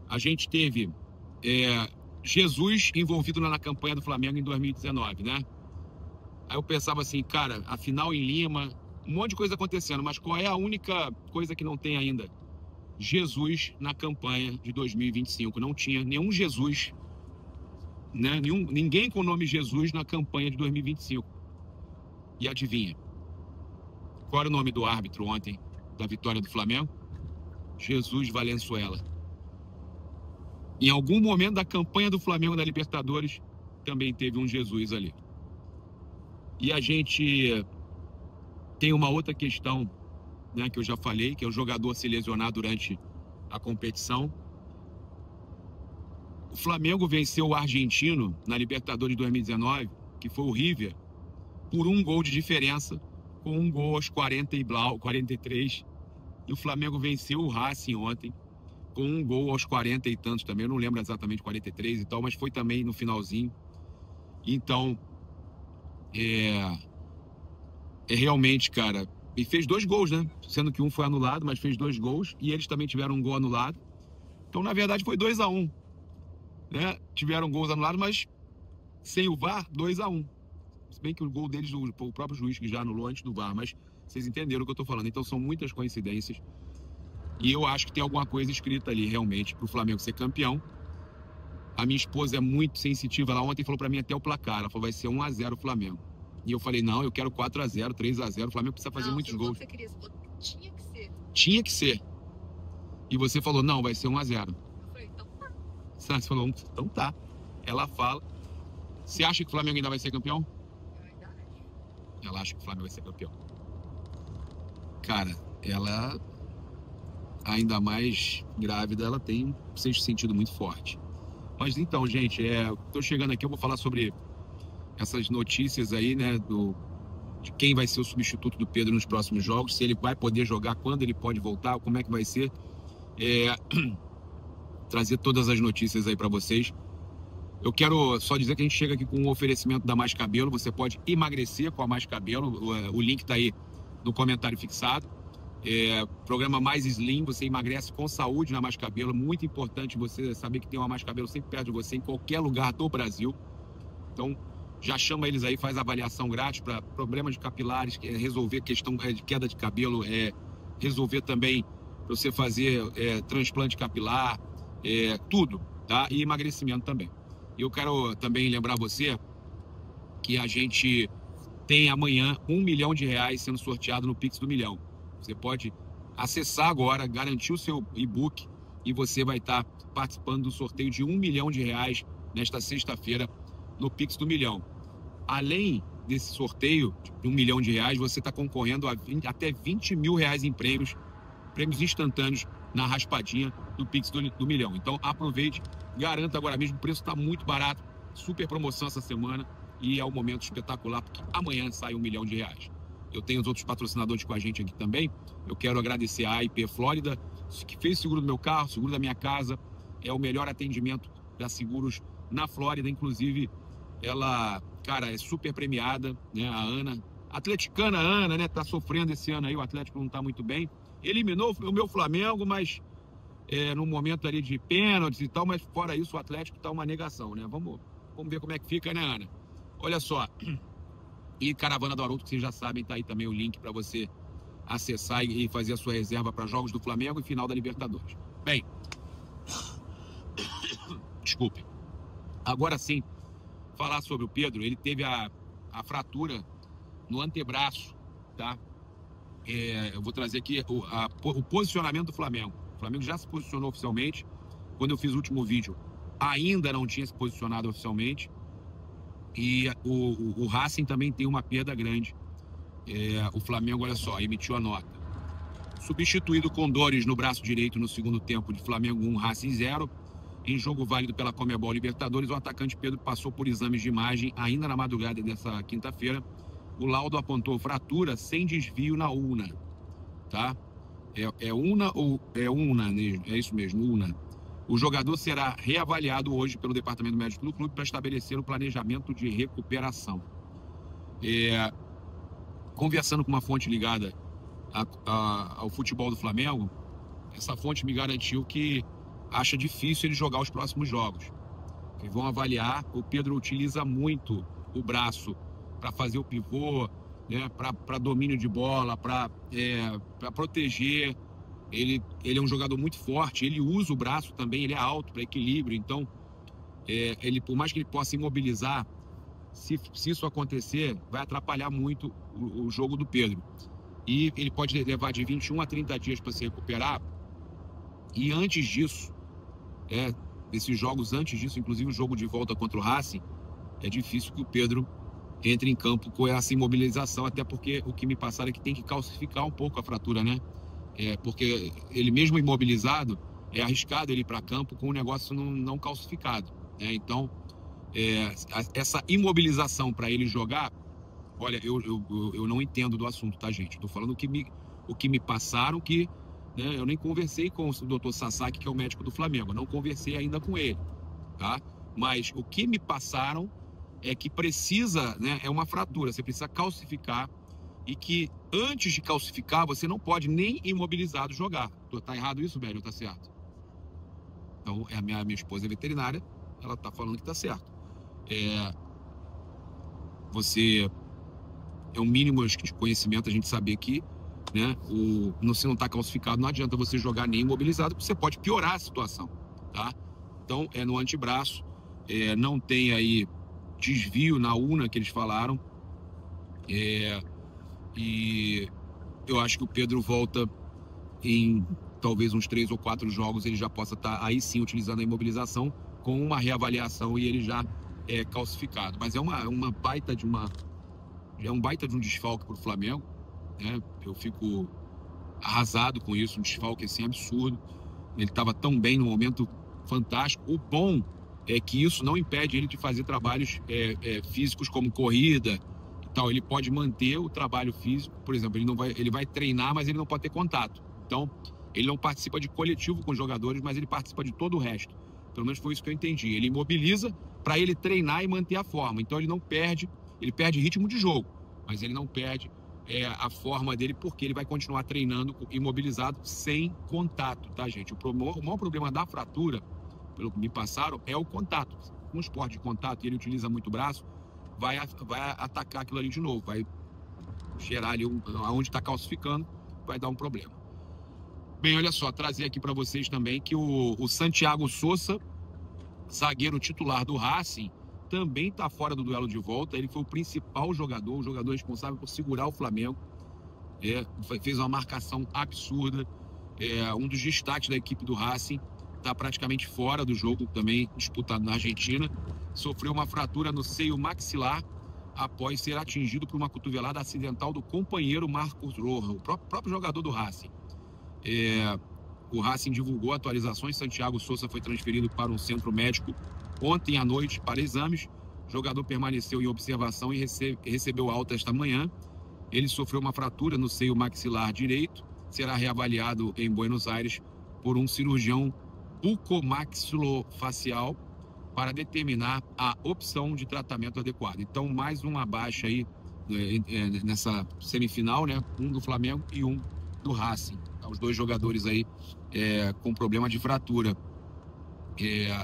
A gente teve Jesus envolvido na campanha do Flamengo em 2019, né? Aí eu pensava assim, cara, a final em Lima, um monte de coisa acontecendo, mas qual é a única coisa que não tem ainda? Jesus na campanha de 2025. Não tinha nenhum Jesus, né? Ninguém com o nome Jesus na campanha de 2025. E adivinha? Qual era o nome do árbitro ontem da vitória do Flamengo? Jesus Valenzuela. Em algum momento da campanha do Flamengo da Libertadores, também teve um Jesus ali. E a gente tem uma outra questão, né, que eu já falei, que é o jogador se lesionar durante a competição. O Flamengo venceu o argentino na Libertadores de 2019, que foi o River, por 1 gol de diferença, com 1 gol aos 43. E o Flamengo venceu o Racing ontem, com 1 gol aos 40 e tantos também. Eu não lembro exatamente 43 e tal, mas foi também no finalzinho. Então, realmente, cara, e fez 2 gols, né? Sendo que um foi anulado, mas fez 2 gols. E eles também tiveram um gol anulado. Então, na verdade, foi 2-1. Né? Tiveram gols anulados, mas sem o VAR, 2-1. Se bem que o gol deles, o próprio juiz que já anulou antes do VAR. Mas vocês entenderam o que eu tô falando. Então, são muitas coincidências. E eu acho que tem alguma coisa escrita ali, realmente, pro Flamengo ser campeão. A minha esposa é muito sensitiva. Ela ontem falou pra mim até o placar. Ela falou, vai ser 1-0 o Flamengo. E eu falei, não, eu quero 4-0, 3-0. O Flamengo precisa fazer muitos gols. Você queria, tinha que ser. Tinha que ser. E você falou, não, vai ser 1-0. Eu falei, então tá. Você falou, então tá. Ela fala. Você acha que o Flamengo ainda vai ser campeão? Eu ainda acho. Ela acha que o Flamengo vai ser campeão. Cara, ela, ainda mais grávida, ela tem um sexto sentido muito forte. Mas então, gente, tô chegando aqui, eu vou falar sobre essas notícias aí, né, de quem vai ser o substituto do Pedro nos próximos jogos, se ele vai poder jogar, quando ele pode voltar, como é que vai ser. Trazer todas as notícias aí para vocês. Eu quero só dizer que a gente chega aqui com um oferecimento da Mais Cabelo. Você pode emagrecer com a Mais Cabelo. O link tá aí no comentário fixado. Programa Mais Slim, você emagrece com saúde na Mais Cabelo. Muito importante você saber que tem uma Mais Cabelo sempre perto de você, em qualquer lugar do Brasil. Então, já chama eles aí, faz avaliação grátis para problemas de capilares, resolver questão de queda de cabelo, resolver também para você fazer transplante capilar, tudo, tá? E emagrecimento também. Eu quero também lembrar você que a gente tem amanhã R$1 milhão sendo sorteado no Pix do Milhão. Você pode acessar agora, garantir o seu e-book e você vai estar participando do sorteio de R$1 milhão nesta sexta-feira no Pix do Milhão. Além desse sorteio de R$1 milhão, você está concorrendo a até R$20 mil em prêmios instantâneos na raspadinha do Pix do Milhão. Então aproveite, garanta agora mesmo, o preço está muito barato, super promoção essa semana e é um momento espetacular porque amanhã sai R$1 milhão. Eu tenho os outros patrocinadores com a gente aqui também. Eu quero agradecer a AIP Flórida, que fez seguro do meu carro, seguro da minha casa. É o melhor atendimento da seguros na Flórida. Inclusive, ela, cara, é super premiada, né? A Ana, atleticana Ana, né? Tá sofrendo esse ano aí, o Atlético não tá muito bem. Eliminou o meu Flamengo, mas no momento ali de pênaltis e tal, mas fora isso o Atlético tá uma negação, né? Vamos ver como é que fica, né, Ana? Olha só. E Caravana do Haroldo, que vocês já sabem, tá aí também o link para você acessar e fazer a sua reserva para jogos do Flamengo e final da Libertadores. Bem, desculpe. Agora sim, falar sobre o Pedro. Ele teve a fratura no antebraço, tá? Eu vou trazer aqui o posicionamento do Flamengo. O Flamengo já se posicionou oficialmente. Quando eu fiz o último vídeo, ainda não tinha se posicionado oficialmente. E o Racing também tem uma perda grande. O Flamengo, olha só, emitiu a nota. Substituído com dores no braço direito no segundo tempo de Flamengo 1, Racing 0. Em jogo válido pela Conmebol Libertadores, o atacante Pedro passou por exames de imagem ainda na madrugada dessa quinta-feira. O laudo apontou fratura sem desvio na ulna, tá? Ulna ou ulna? É isso mesmo, ulna. O jogador será reavaliado hoje pelo departamento médico do clube para estabelecer o planejamento de recuperação. Conversando com uma fonte ligada ao futebol do Flamengo, essa fonte me garantiu que acha difícil ele jogar os próximos jogos. Eles vão avaliar. O Pedro utiliza muito o braço para fazer o pivô, né, para domínio de bola, para proteger. Ele é um jogador muito forte, ele usa o braço também, ele é alto para equilíbrio. Então, ele, por mais que ele possa imobilizar, se isso acontecer, vai atrapalhar muito o jogo do Pedro. E ele pode levar de 21 a 30 dias para se recuperar. E antes disso, esses jogos antes disso, inclusive o jogo de volta contra o Racing, é difícil que o Pedro entre em campo com essa imobilização, até porque o que me passaram é que tem que calcificar um pouco a fratura, né? Porque ele mesmo imobilizado, é arriscado ele ir para campo com o negócio não calcificado, né? Então, essa imobilização para ele jogar, olha, eu não entendo do assunto, tá, gente? Estou falando o que me passaram, que, né, eu nem conversei com o Dr. Sasaki, que é o médico do Flamengo, não conversei ainda com ele, tá? Mas o que me passaram é que precisa, né, é uma fratura, você precisa calcificar, e que antes de calcificar, você não pode nem imobilizado jogar. Tá errado isso, velho? Ou tá certo? Então, a minha esposa é veterinária, ela tá falando que tá certo. Você é um mínimo de conhecimento a gente saber que, né, se não tá calcificado, não adianta você jogar nem imobilizado, porque você pode piorar a situação, tá? Então, é no antebraço, não tem aí desvio na una que eles falaram, e eu acho que o Pedro volta em talvez uns 3 ou 4 jogos, ele já possa estar aí sim utilizando a imobilização com uma reavaliação e ele já é calcificado. Mas é uma baita de um baita de um desfalque para o Flamengo, né? Eu fico arrasado com isso, um desfalque assim absurdo. Ele estava tão bem no momento fantástico. O bom é que isso não impede ele de fazer trabalhos físicos como corrida. Então, ele pode manter o trabalho físico, por exemplo, ele vai treinar, mas ele não pode ter contato. Então, ele não participa de coletivo com os jogadores, mas ele participa de todo o resto. Pelo menos foi isso que eu entendi. Ele imobiliza para ele treinar e manter a forma. Então, ele perde ritmo de jogo, mas ele não perde a forma dele, porque ele vai continuar treinando imobilizado sem contato, tá, gente? O maior problema da fratura, pelo que me passaram, é o contato. Um esporte de contato, e ele utiliza muito o braço, vai atacar aquilo ali de novo, vai gerar ali aonde está calcificando, vai dar um problema. Bem, olha só, trazer aqui para vocês também que o Santiago Sousa, zagueiro titular do Racing, também está fora do duelo de volta. Ele foi o principal jogador, o jogador responsável por segurar o Flamengo, fez uma marcação absurda, um dos destaques da equipe do Racing, está praticamente fora do jogo, também disputado na Argentina. Sofreu uma fratura no seio maxilar após ser atingido por uma cotovelada acidental do companheiro Marcos Rojo, o próprio jogador do Racing. O Racing divulgou atualizações. Santiago Sousa foi transferido para um centro médico ontem à noite para exames. O jogador permaneceu em observação e recebeu alta esta manhã. Ele sofreu uma fratura no seio maxilar direito. Será reavaliado em Buenos Aires por um cirurgião bucomaxilofacial para determinar a opção de tratamento adequado. Então, mais uma baixa aí nessa semifinal, né? Um do Flamengo e um do Racing. Os dois jogadores aí com problema de fratura.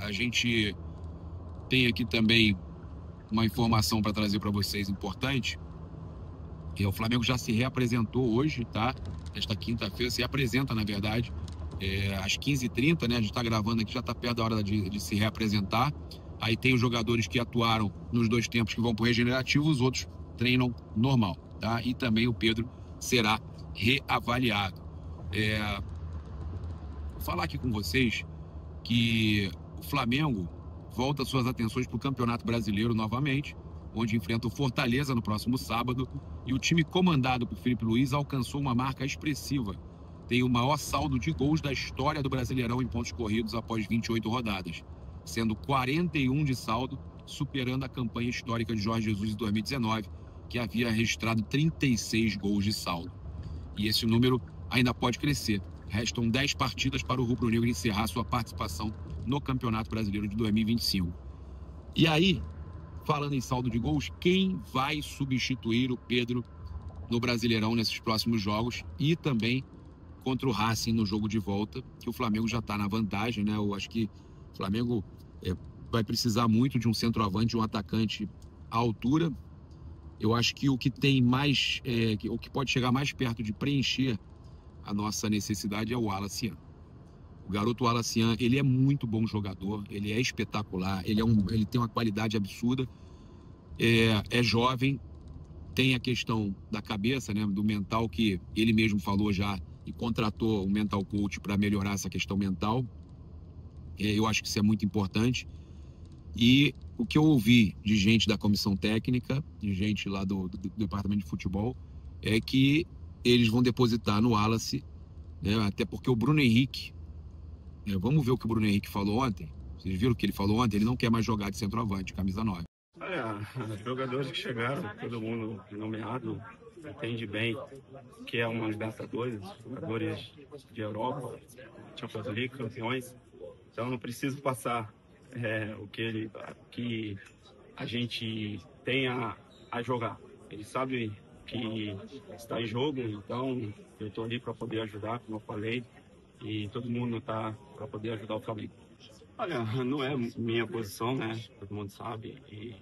A gente tem aqui também uma informação para trazer para vocês importante. O Flamengo já se reapresentou hoje, tá? Esta quinta-feira se apresenta, na verdade, às 15h30, né? A gente está gravando aqui, já está perto da hora de se reapresentar. Aí tem os jogadores que atuaram nos 2 tempos que vão para o regenerativo, os outros treinam normal, tá? E também o Pedro será reavaliado. Vou falar aqui com vocês que o Flamengo volta suas atenções para o Campeonato Brasileiro novamente, onde enfrenta o Fortaleza no próximo sábado, e o time comandado por Felipe Luiz alcançou uma marca expressiva. Tem o maior saldo de gols da história do Brasileirão em pontos corridos após 28 rodadas, sendo 41 de saldo, superando a campanha histórica de Jorge Jesus em 2019, que havia registrado 36 gols de saldo. E esse número ainda pode crescer. Restam 10 partidas para o rubro-negro encerrar sua participação no Campeonato Brasileiro de 2025. E aí, falando em saldo de gols, quem vai substituir o Pedro no Brasileirão nesses próximos jogos? E também contra o Racing no jogo de volta, que o Flamengo já está na vantagem, né? Eu acho que o Flamengo vai precisar muito de um centroavante, de um atacante à altura. Eu acho que o que tem mais, o que pode chegar mais perto de preencher a nossa necessidade é o Wallace. O garoto Wallace, ele é muito bom jogador, ele é espetacular, ele tem uma qualidade absurda, é jovem, tem a questão da cabeça, né, do mental, que ele mesmo falou já e contratou um mental coach para melhorar essa questão mental. Eu acho que isso é muito importante. E o que eu ouvi de gente da comissão técnica, de gente lá do departamento de futebol, é que eles vão depositar no Wallace, né, até porque o Bruno Henrique, vamos ver o que o Bruno Henrique falou ontem. Vocês viram o que ele falou ontem? Ele não quer mais jogar de centroavante, camisa 9. Olha, os jogadores que chegaram, todo mundo nomeado, entende bem que é uma Libertadores, jogadores de Europa, Champions League, campeões. Então não preciso passar o que a gente tem a jogar. Ele sabe que está em jogo, então eu estou ali para poder ajudar, como eu falei, e todo mundo está para poder ajudar o Flamengo. Olha, não é minha posição, né? Todo mundo sabe. E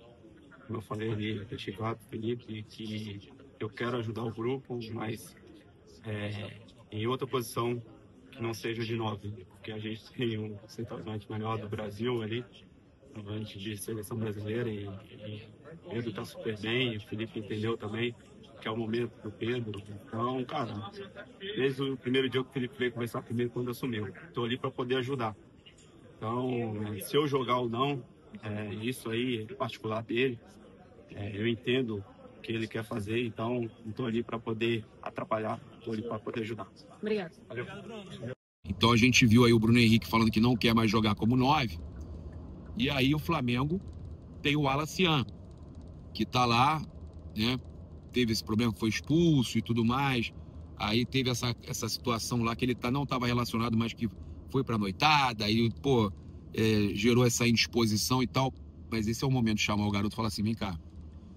como eu falei ali, deixei claro para o Felipe que eu quero ajudar o grupo, mas em outra posição que não seja de 9, porque a gente tem um centroavante melhor do Brasil ali, centroavante de seleção brasileira, e o Pedro está super bem, o Felipe entendeu também que é o momento do Pedro. Então, cara, desde o primeiro dia que o Felipe veio conversar comigo quando assumiu, estou ali para poder ajudar. Então, se eu jogar ou não, isso aí é particular dele. Eu entendo o que ele quer fazer, então estou ali para poder atrapalhar, estou ali para poder ajudar. Obrigado. Valeu. Então a gente viu aí o Bruno Henrique falando que não quer mais jogar como 9. E aí o Flamengo tem o Wallace, que tá lá, né? Teve esse problema, foi expulso e tudo mais. Aí teve essa situação lá que ele não estava relacionado, mas que foi pra noitada. Aí, gerou essa indisposição e tal. Mas esse é o momento de chamar o garoto e falar assim: vem cá,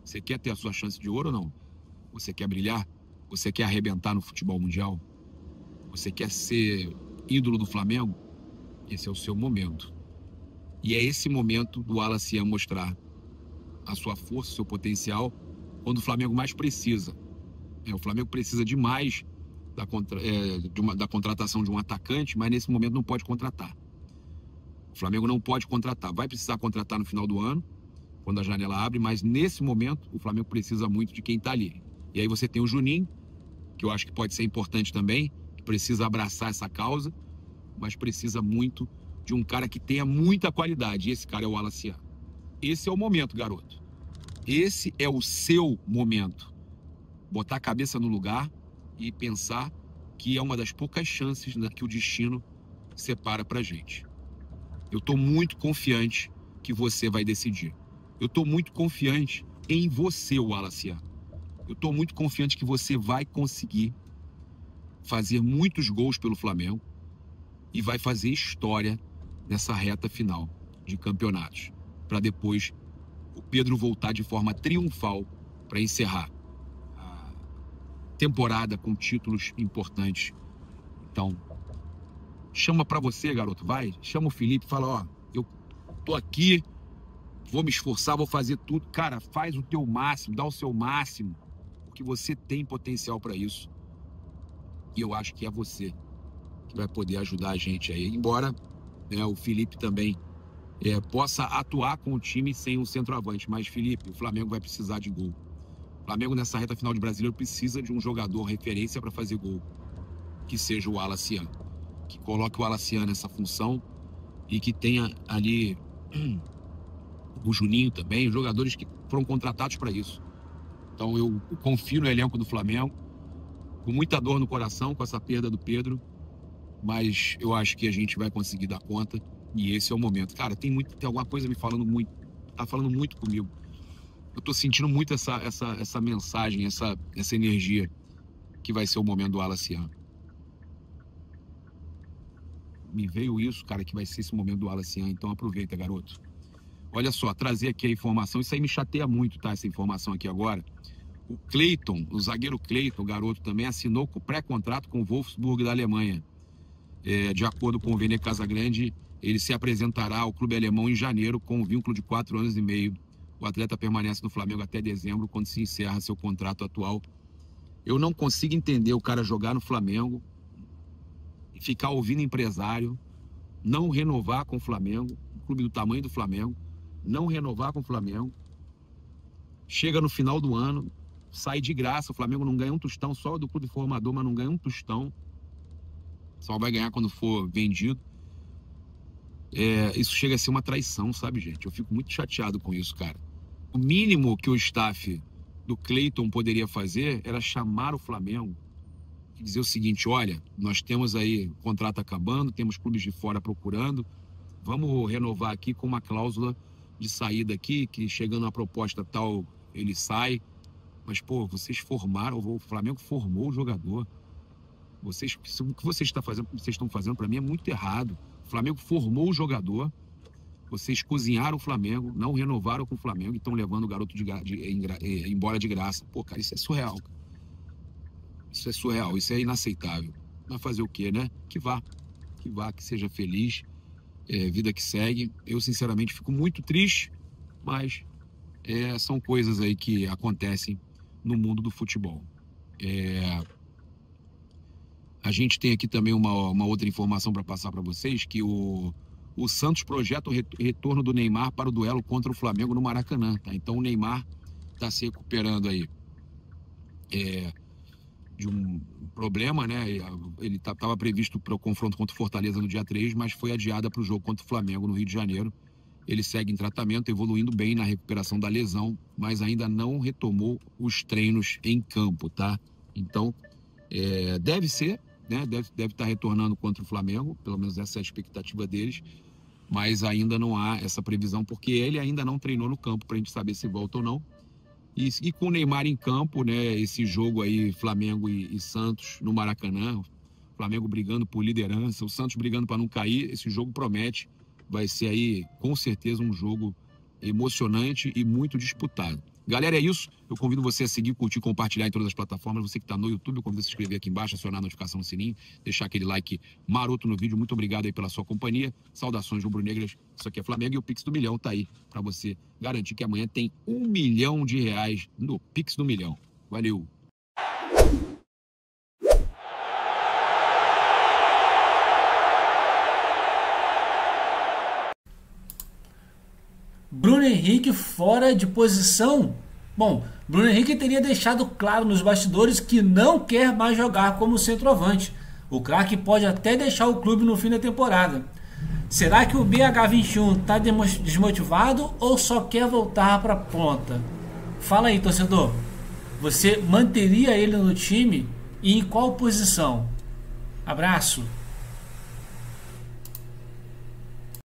você quer ter a sua chance de ouro ou não? Você quer brilhar? Você quer arrebentar no futebol mundial? Você quer ser ídolo do Flamengo? Esse é o seu momento. E é esse momento do Wallace mostrar a sua força, o seu potencial, quando o Flamengo mais precisa. O Flamengo precisa demais da contratação de um atacante, mas nesse momento não pode contratar. O Flamengo não pode contratar. Vai precisar contratar no final do ano, quando a janela abre, mas nesse momento o Flamengo precisa muito de quem está ali. E aí você tem o Juninho, que eu acho que pode ser importante também, que precisa abraçar essa causa, mas precisa muito de um cara que tenha muita qualidade. E esse cara é o Wallace. Esse é o momento, garoto. Esse é o seu momento. Botar a cabeça no lugar e pensar que é uma das poucas chances, né, que o destino separa pra gente. Eu tô muito confiante que você vai decidir. Eu tô muito confiante em você, Wallace. Eu tô muito confiante que você vai conseguir fazer muitos gols pelo Flamengo e vai fazer história nessa reta final de campeonatos, para depois o Pedro voltar de forma triunfal para encerrar a temporada com títulos importantes. Então, chama para você, garoto, vai, chama o Felipe, fala: ó, eu tô aqui, vou me esforçar, vou fazer tudo. Cara, faz o teu máximo, dá o seu máximo, porque você tem potencial para isso. E eu acho que é você que vai poder ajudar a gente aí, embora, né, o Felipe também possa atuar com o time sem um centroavante. Mas, Felipe, o Flamengo vai precisar de gol. O Flamengo, nessa reta final de Brasileiro, precisa de um jogador referência para fazer gol, que seja o Wallace, que coloque o Wallace nessa função e que tenha ali o Juninho também, os jogadores que foram contratados para isso. Então eu confio no elenco do Flamengo, com muita dor no coração com essa perda do Pedro, mas eu acho que a gente vai conseguir dar conta. E esse é o momento. Cara, tem alguma coisa me falando muito, tá falando muito comigo. Eu tô sentindo muito essa mensagem, essa energia, que vai ser o momento do Wallace. Me veio isso, cara, que vai ser esse momento do Wallace. Então aproveita, garoto. Olha só, trazer aqui a informação, isso aí me chateia muito, tá? Essa informação aqui agora. O Cleiton, o zagueiro Cleiton, o garoto também, assinou com pré-contrato com o Wolfsburg da Alemanha. De acordo com o Vene Casagrande, ele se apresentará ao clube alemão em janeiro com um vínculo de 4 anos e meio. O atleta permanece no Flamengo até dezembro, quando se encerra seu contrato atual. Eu não consigo entender o cara jogar no Flamengo e ficar ouvindo empresário, não renovar com o Flamengo, um clube do tamanho do Flamengo, não renovar com o Flamengo. Chega no final do ano, sai de graça, o Flamengo não ganha um tostão, só do clube formador, mas não ganha um tostão. Só vai ganhar quando for vendido. Isso chega a ser uma traição, sabe, gente? Eu fico muito chateado com isso, cara. O mínimo que o staff do Cleiton poderia fazer era chamar o Flamengo e dizer o seguinte: olha, nós temos aí contrato acabando, temos clubes de fora procurando, vamos renovar aqui com uma cláusula de saída aqui, que chegando a proposta tal, ele sai. Mas, pô, vocês formaram, o Flamengo formou o jogador. O que vocês estão fazendo para mim é muito errado. O Flamengo formou o jogador, vocês cozinharam o Flamengo, não renovaram com o Flamengo e estão levando o garoto embora de graça. Pô, cara, isso é surreal. Isso é surreal, isso é inaceitável. Vai fazer o quê, né? Que vá, que seja feliz, vida que segue. Eu, sinceramente, fico muito triste, mas são coisas aí que acontecem no mundo do futebol. A gente tem aqui também uma outra informação para passar para vocês, que o Santos projeta o retorno do Neymar para o duelo contra o Flamengo no Maracanã. Tá? Então o Neymar está se recuperando aí de um problema, né? Ele estava previsto para o confronto contra o Fortaleza no dia 3, mas foi adiada para o jogo contra o Flamengo no Rio de Janeiro. Ele segue em tratamento, evoluindo bem na recuperação da lesão, mas ainda não retomou os treinos em campo, tá? Então, deve ser, né? Deve estar retornando contra o Flamengo, pelo menos essa é a expectativa deles, mas ainda não há essa previsão, porque ele ainda não treinou no campo para a gente saber se volta ou não. E com o Neymar em campo, né? Esse jogo aí, Flamengo e Santos no Maracanã, o Flamengo brigando por liderança, o Santos brigando para não cair, esse jogo promete. Vai ser aí, com certeza, um jogo emocionante e muito disputado. Galera, é isso. Eu convido você a seguir, curtir, compartilhar em todas as plataformas. Você que está no YouTube, eu convido você a se inscrever aqui embaixo, acionar a notificação no sininho, deixar aquele like maroto no vídeo. Muito obrigado aí pela sua companhia. Saudações rubro-negras. Isso aqui é Flamengo e o Pix do Milhão tá aí para você garantir que amanhã tem R$1 milhão no Pix do Milhão. Valeu! Bruno Henrique fora de posição? Bom, Bruno Henrique teria deixado claro nos bastidores que não quer mais jogar como centroavante. O craque pode até deixar o clube no fim da temporada. Será que o BH21 está desmotivado ou só quer voltar para a ponta? Fala aí, torcedor. Você manteria ele no time e em qual posição? Abraço.